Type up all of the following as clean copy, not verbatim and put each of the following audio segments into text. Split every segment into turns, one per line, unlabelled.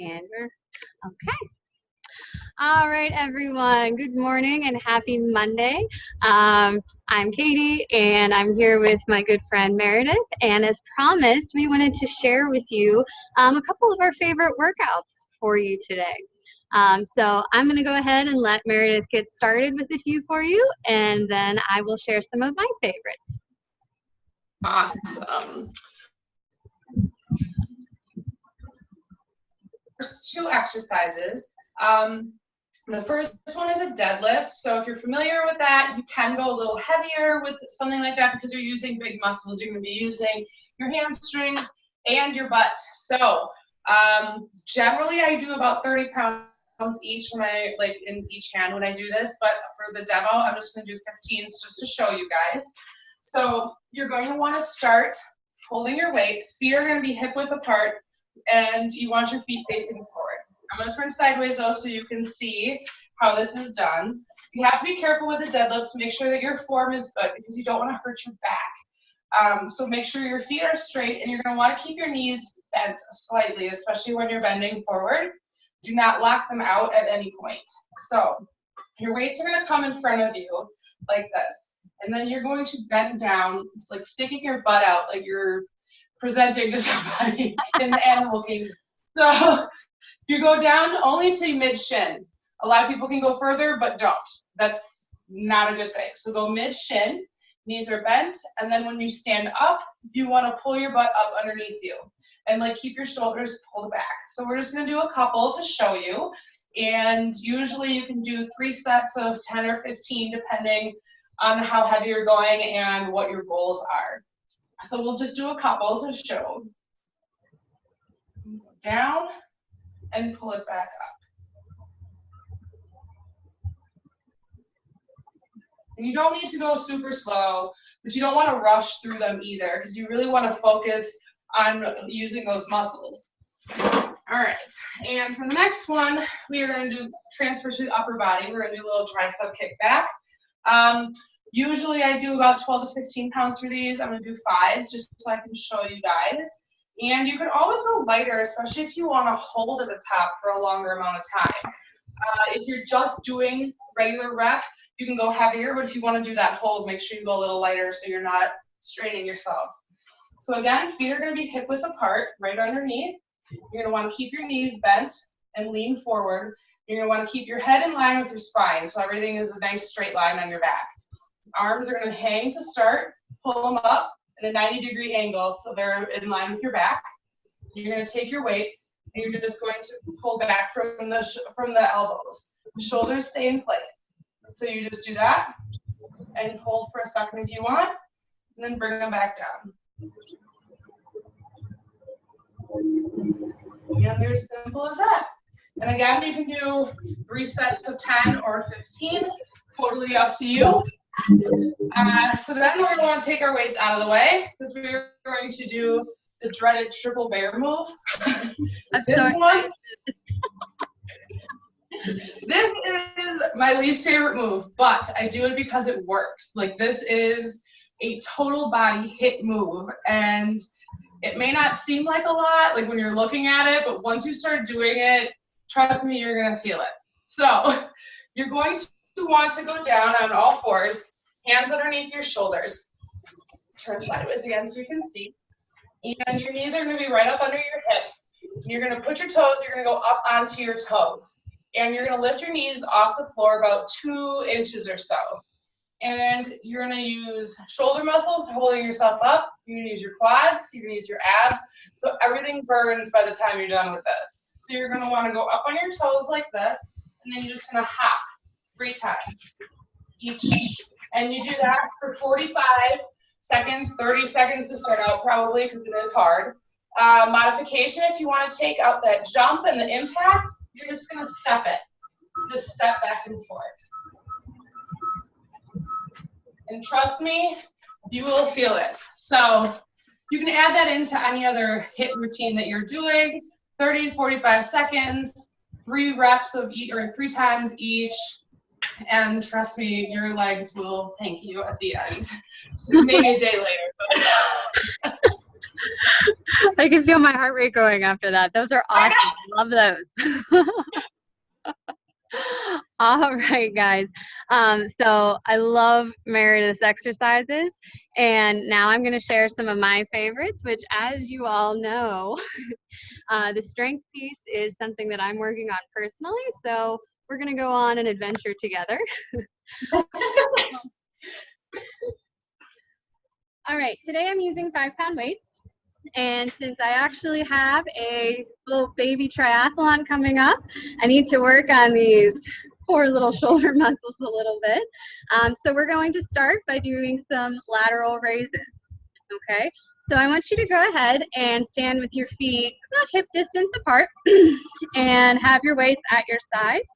And we're okay. All right, everyone. Good morning and happy Monday. I'm Katie, and I'm here with my good friend Meredith. And as promised, we wanted to share with you a couple of our favorite workouts for you today. So I'm going to go ahead and let Meredith get started with a few for you, and then I will share some of my favorites.
Awesome. First two exercises. The first one is a deadlift. So if you're familiar with that, you can go a little heavier with something like that because you're using big muscles. You're going to be using your hamstrings and your butt. So generally I do about 30 pounds each when I, like in each hand when I do this, but for the demo, I'm just going to do 15s just to show you guys. So you're going to want to start holding your weights. Feet are going to be hip width apart, and you want your feet facing forward. I'm going to turn sideways though so you can see how this is done. You have to be careful with the deadlift to make sure that your form is good because you don't want to hurt your back. So make sure your feet are straight, and you're going to want to keep your knees bent slightly, especially when you're bending forward. Do not lock them out at any point. So your weights are going to come in front of you like this. And then you're going to bend down. It's like sticking your butt out like you're presenting to somebody in the animal kingdom. So you go down only to mid-shin. A lot of people can go further, but don't. That's not a good thing. So go mid-shin, knees are bent, and then when you stand up, you want to pull your butt up underneath you and like keep your shoulders pulled back. So we're just going to do a couple to show you. And usually you can do 3 sets of 10 or 15 depending on how heavy you're going and what your goals are. So we'll just do a couple to show. Down and pull it back up. And you don't need to go super slow, but you don't want to rush through them either because you really want to focus on using those muscles. All right, and for the next one, we are going to do transfer to the upper body. We're going to do a little tricep kickback. Usually I do about 12 to 15 pounds for these. I'm going to do 5s just so I can show you guys. And you can always go lighter, especially if you want to hold at the top for a longer amount of time. If you're just doing regular rep, you can go heavier, but if you want to do that hold, make sure you go a little lighter so you're not straining yourself. So again, feet are going to be hip width apart, right underneath. You're going to want to keep your knees bent and lean forward. You're going to want to keep your head in line with your spine, so everything is a nice straight line on your back. Arms are going to hang to start, pull them up at a 90-degree angle so they're in line with your back. You're going to take your weights, and you're just going to pull back from the elbows. The shoulders stay in place. So you just do that and hold for a second if you want, and then bring them back down. And they're as simple as that. And again, you can do 3 sets of 10 or 15, totally up to you. So then we're going to want to take our weights out of the way because we're going to do the dreaded triple bear move. This is my least favorite move, but I do it because it works. Like, this is a total body hit move, and it may not seem like a lot, like when you're looking at it, but once you start doing it, trust me, you're going to feel it. So you're going to want to go down on all 4s, hands underneath your shoulders. Turn sideways again so you can see. And your knees are going to be right up under your hips. You're going to put your toes, you're going to go up onto your toes. And you're going to lift your knees off the floor about 2 inches or so. And you're going to use shoulder muscles holding yourself up. You're going to use your quads. You're going to use your abs. So everything burns by the time you're done with this. So you're going to want to go up on your toes like this. And then you're just going to hop 3 times each. And you do that for 45 seconds, 30 seconds to start out probably because it is hard. Modification, if you want to take out that jump and the impact, you're just going to step it. Just step back and forth. And trust me, you will feel it. So you can add that into any other HIIT routine that you're doing. 30 to 45 seconds, 3 reps of each, or 3 times each. And trust me, your legs will thank you at the end. Maybe a day later. But
I can feel my heart rate going after that. Those are awesome. Love those. All right, guys. So I love Meredith's exercises, and now I'm going to share some of my favorites, which, as you all know, the strength piece is something that I'm working on personally. So we're going to go on an adventure together. All right, today I'm using 5-pound weights. And since I actually have a little baby triathlon coming up, I need to work on these poor little shoulder muscles a little bit. So we're going to start by doing some lateral raises, okay? So I want you to go ahead and stand with your feet about hip distance apart and have your weights at your sides.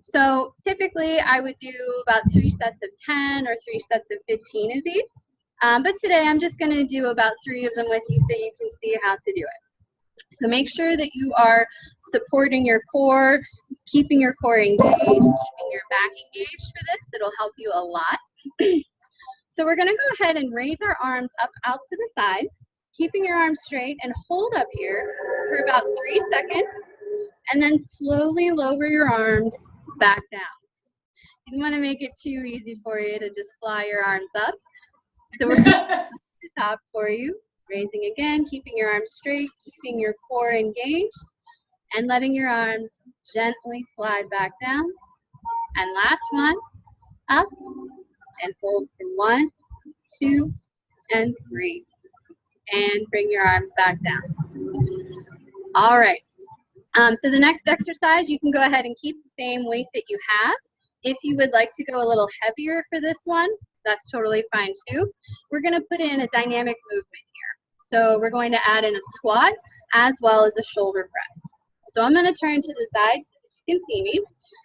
So typically I would do about 3 sets of 10 or 3 sets of 15 of these. But today I'm just going to do about 3 of them with you so you can see how to do it. So make sure that you are supporting your core, keeping your core engaged, keeping your back engaged for this. It'll help you a lot. So we're going to go ahead and raise our arms up out to the side, keeping your arms straight, and hold up here for about 3 seconds, and then slowly lower your arms back down. You don't want to make it too easy for you to just fly your arms up. So we're going to start at the top for you, raising again, keeping your arms straight, keeping your core engaged, and letting your arms gently slide back down. And last one, up, and hold for 1, 2, and 3. And bring your arms back down. All right. So the next exercise, you can go ahead and keep the same weight that you have. If you would like to go a little heavier for this one, that's totally fine too. We're going to put in a dynamic movement here. So we're going to add in a squat as well as a shoulder press. So I'm going to turn to the side so that you can see me.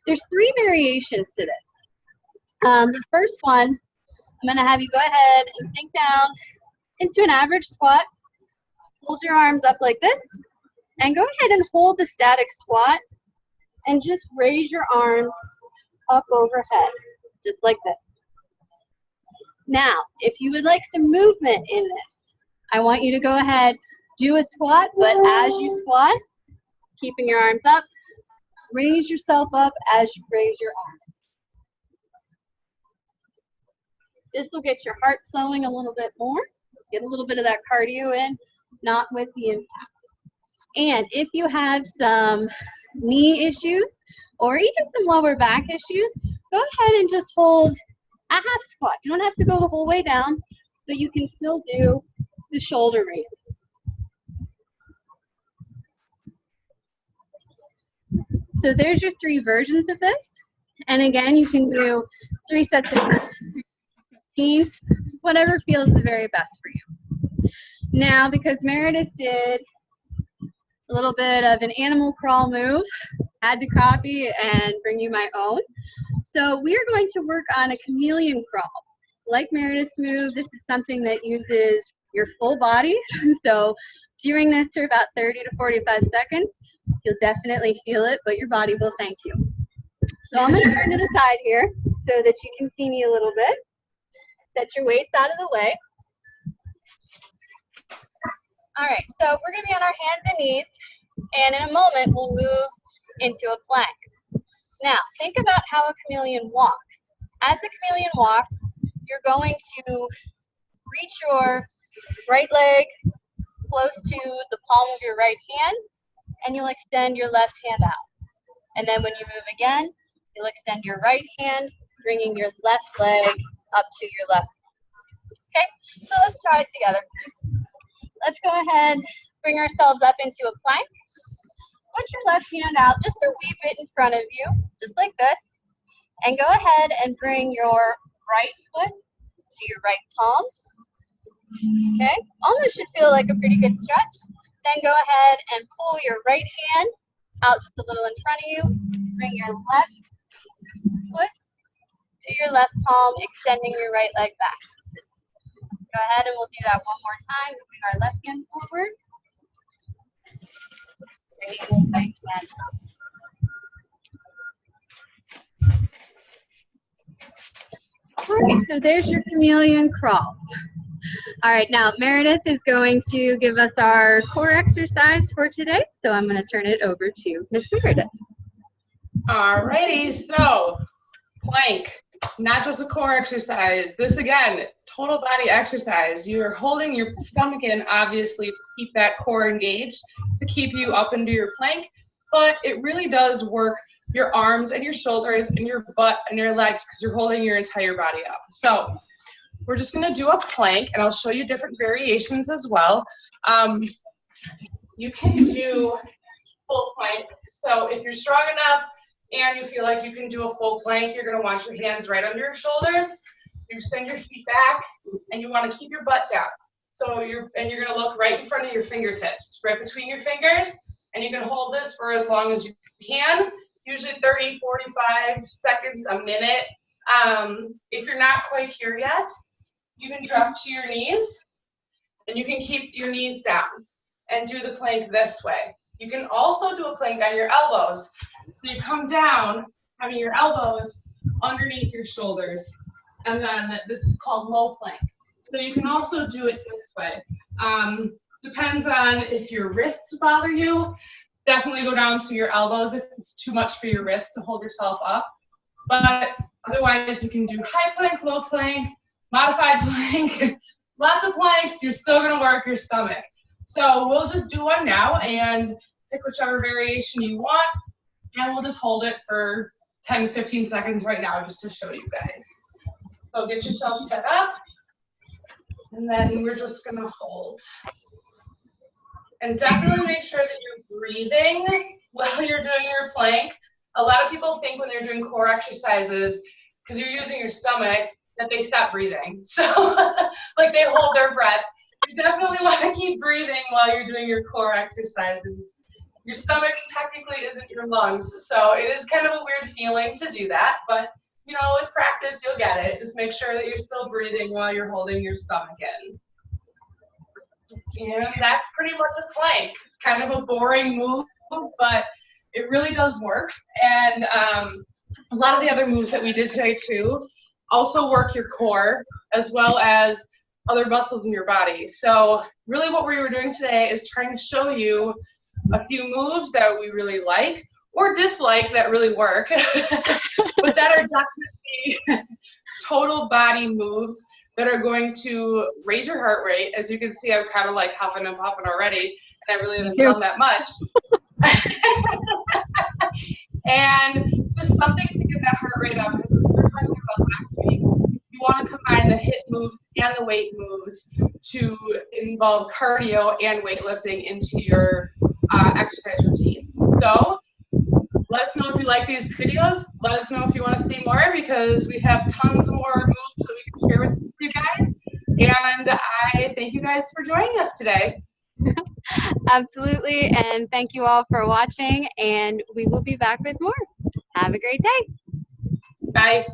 There's 3 variations to this. The first one, I'm going to have you go ahead and sink down into an average squat. Hold your arms up like this. And go ahead and hold the static squat and just raise your arms up overhead, just like this. Now, if you would like some movement in this, I want you to go ahead, do a squat, but as you squat, keeping your arms up, raise yourself up as you raise your arms. This will get your heart flowing a little bit more, get a little bit of that cardio in, not with the impact. And if you have some knee issues or even some lower back issues, go ahead and just hold a half squat. You don't have to go the whole way down, but you can still do the shoulder raises. So there's your 3 versions of this. And again, you can do 3 sets of 15, whatever feels the very best for you. Now, because Meredith did a little bit of an animal crawl move, had to copy and bring you my own. So we are going to work on a chameleon crawl. Like Meredith's move, this is something that uses your full body. So doing this for about 30 to 45 seconds, you'll definitely feel it, but your body will thank you. So I'm going to turn to the side here so that you can see me a little bit. Set your weights out of the way. All right, so we're going to be on our hands and knees, and in a moment we'll move into a plank. Now, think about how a chameleon walks. As the chameleon walks, you're going to reach your right leg close to the palm of your right hand, and you'll extend your left hand out. And then when you move again, you'll extend your right hand, bringing your left leg up to your left. Okay, so let's try it together. Let's go ahead, bring ourselves up into a plank. Put your left hand out just a wee bit in front of you, just like this. And go ahead and bring your right foot to your right palm. Okay, almost should feel like a pretty good stretch. Then go ahead and pull your right hand out just a little in front of you. Bring your left foot to your left palm, extending your right leg back. Go ahead and we'll do that one more time. Moving our left hand forward. Bringing the right hand up. All right, so there's your chameleon crawl. All right, now Meredith is going to give us our core exercise for today, so I'm going to turn it over to Miss Meredith.
Alrighty, so plank, not just a core exercise. This again, total body exercise. You're holding your stomach in, obviously, to keep that core engaged, to keep you up into your plank, but it really does work your arms and your shoulders and your butt and your legs because you're holding your entire body up. So we're just going to do a plank, and I'll show you different variations as well. You can do full plank. So if you're strong enough and you feel like you can do a full plank, you're going to want your hands right under your shoulders. You extend your feet back, and you want to keep your butt down. So you're going to look right in front of your fingertips, right between your fingers, and you can hold this for as long as you can, usually 30, 45 seconds, a minute. If you're not quite here yet, you can drop to your knees, and you can keep your knees down and do the plank this way. You can also do a plank on your elbows. So you come down, having your elbows underneath your shoulders, and then this is called low plank. So you can also do it this way. Depends on if your wrists bother you. Definitely go down to your elbows if it's too much for your wrists to hold yourself up. But otherwise, you can do high plank, low plank, modified plank, lots of planks. You're still going to work your stomach. So we'll just do one now and pick whichever variation you want, and we'll just hold it for 10 to 15 seconds right now just to show you guys. So get yourself set up, and then we're just going to hold. And definitely make sure that you're breathing while you're doing your plank. A lot of people think when they're doing core exercises, because you're using your stomach, that they stop breathing. So like they hold their breath. You definitely want to keep breathing while you're doing your core exercises. Your stomach technically isn't your lungs, so it is kind of a weird feeling to do that, but you know, with practice, you'll get it. Just make sure that you're still breathing while you're holding your stomach in. And that's pretty much a plank. It's kind of a boring move, but it really does work. And a lot of the other moves that we did today too also work your core as well as other muscles in your body. So really what we were doing today is trying to show you a few moves that we really like or dislike that really work, but that are definitely total body moves that are going to raise your heart rate. As you can see, I'm kind of like huffing and puffing already, and I really haven't done that much. And just something to get that heart rate up, because as we were talking about last week, you want to combine the hip moves and the weight moves to involve cardio and weightlifting into your exercise routine. So let us know if you like these videos. Let us know if you want to see more, because we have tons more moves that we can share with you guys. And I thank you guys for joining us today.
Absolutely, and thank you all for watching, and we will be back with more. Have a great day.
Bye.